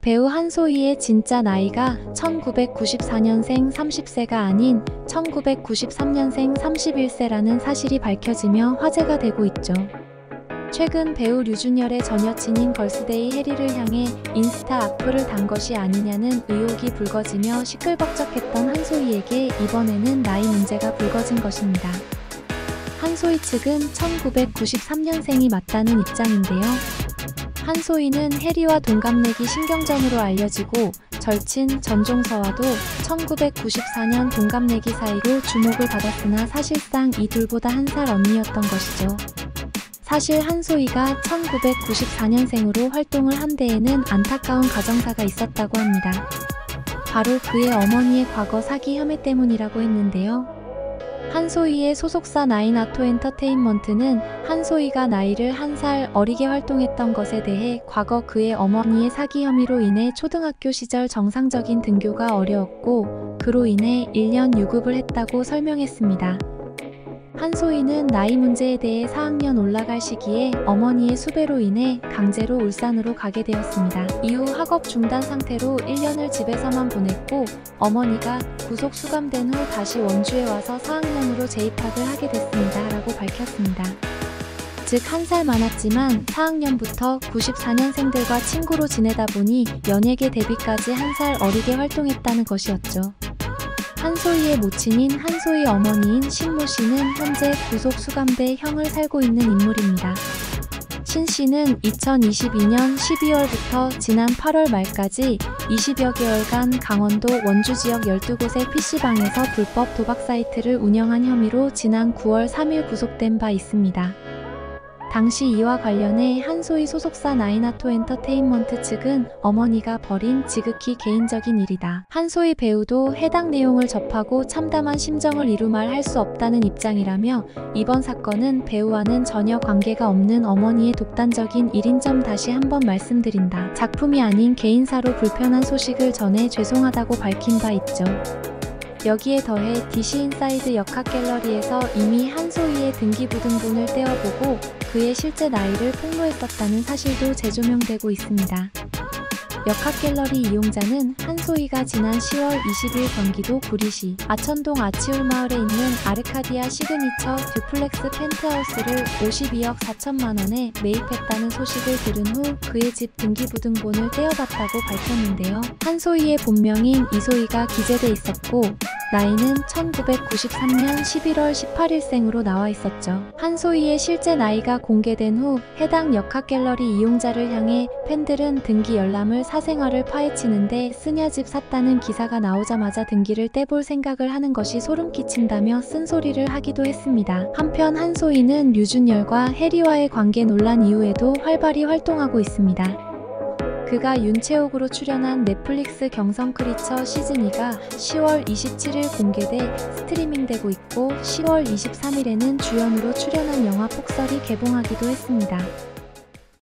배우 한소희의 진짜 나이가 1994년생 30세가 아닌 1993년생 31세라는 사실이 밝혀지며 화제가 되고 있죠. 최근 배우 류준열의 전 여친인 걸스데이 해리를 향해 인스타 악플을 단 것이 아니냐는 의혹이 불거지며 시끌벅적했던 한소희에게 이번에는 나이 문제가 불거진 것입니다. 한소희 측은 1993년생이 맞다는 입장인데요. 한소희는 해리와 동갑내기 신경전으로 알려지고 절친 전종서와도 1994년 동갑내기 사이로 주목을 받았으나 사실상 이 둘보다 한 살 언니였던 것이죠. 사실 한소희가 1994년생으로 활동을 한 데에는 안타까운 가정사가 있었다고 합니다. 바로 그의 어머니의 과거 사기 혐의 때문이라고 했는데요. 한소희의 소속사 나인아토 엔터테인먼트는 한소희가 나이를 한 살 어리게 활동했던 것에 대해 과거 그의 어머니의 사기 혐의로 인해 초등학교 시절 정상적인 등교가 어려웠고 그로 인해 1년 유급을 했다고 설명했습니다. 한소희는 나이 문제에 대해 4학년 올라갈 시기에 어머니의 수배로 인해 강제로 울산으로 가게 되었습니다. 이후 학업 중단 상태로 1년을 집에서만 보냈고 어머니가 구속 수감된 후 다시 원주에 와서 4학년으로 재입학을 하게 됐습니다. 라고 밝혔습니다. 즉 한 살 많았지만 4학년부터 94년생들과 친구로 지내다 보니 연예계 데뷔까지 한 살 어리게 활동했다는 것이었죠. 한소희의 모친인 한소희 어머니인 신모 씨는 현재 구속 수감돼 형을 살고 있는 인물입니다. 신 씨는 2022년 12월부터 지난 8월 말까지 20여 개월간 강원도 원주 지역 12곳의 PC방에서 불법 도박 사이트를 운영한 혐의로 지난 9월 3일 구속된 바 있습니다. 당시 이와 관련해 한소희 소속사 나인아토 엔터테인먼트 측은 어머니가 벌인 지극히 개인적인 일이다. 한소희 배우도 해당 내용을 접하고 참담한 심정을 이루 말할 수 없다는 입장이라며 이번 사건은 배우와는 전혀 관계가 없는 어머니의 독단적인 일인 점 다시 한번 말씀드린다. 작품이 아닌 개인사로 불편한 소식을 전해 죄송하다고 밝힌 바 있죠. 여기에 더해 DC인사이드 역학갤러리에서 이미 한소희의 등기부등본을 떼어보고 그의 실제 나이를 폭로했었다는 사실도 재조명되고 있습니다. 역학갤러리 이용자는 한소희가 지난 10월 20일 경기도 구리시 아천동 아치울마을에 있는 아르카디아 시그니처 듀플렉스 펜트하우스를 52억 4천만 원에 매입했다는 소식을 들은 후 그의 집 등기부등본을 떼어봤다고 밝혔는데요. 한소희의 본명인 이소희가 기재돼 있었고 나이는 1993년 11월 18일생으로 나와 있었죠. 한소희의 실제 나이가 공개된 후 해당 역학갤러리 이용자를 향해 팬들은 등기 열람을 사생활을 파헤치는데 쓰냐 집 샀다는 기사가 나오자마자 등기를 떼볼 생각을 하는 것이 소름 끼친다며 쓴소리를 하기도 했습니다. 한편 한소희는 류준열과 해리와의 관계 논란 이후에도 활발히 활동하고 있습니다. 그가 윤채옥으로 출연한 넷플릭스 경성 크리처 시즌2가 10월 27일 공개돼 스트리밍되고 있고 10월 23일에는 주연으로 출연한 영화 폭설이 개봉하기도 했습니다.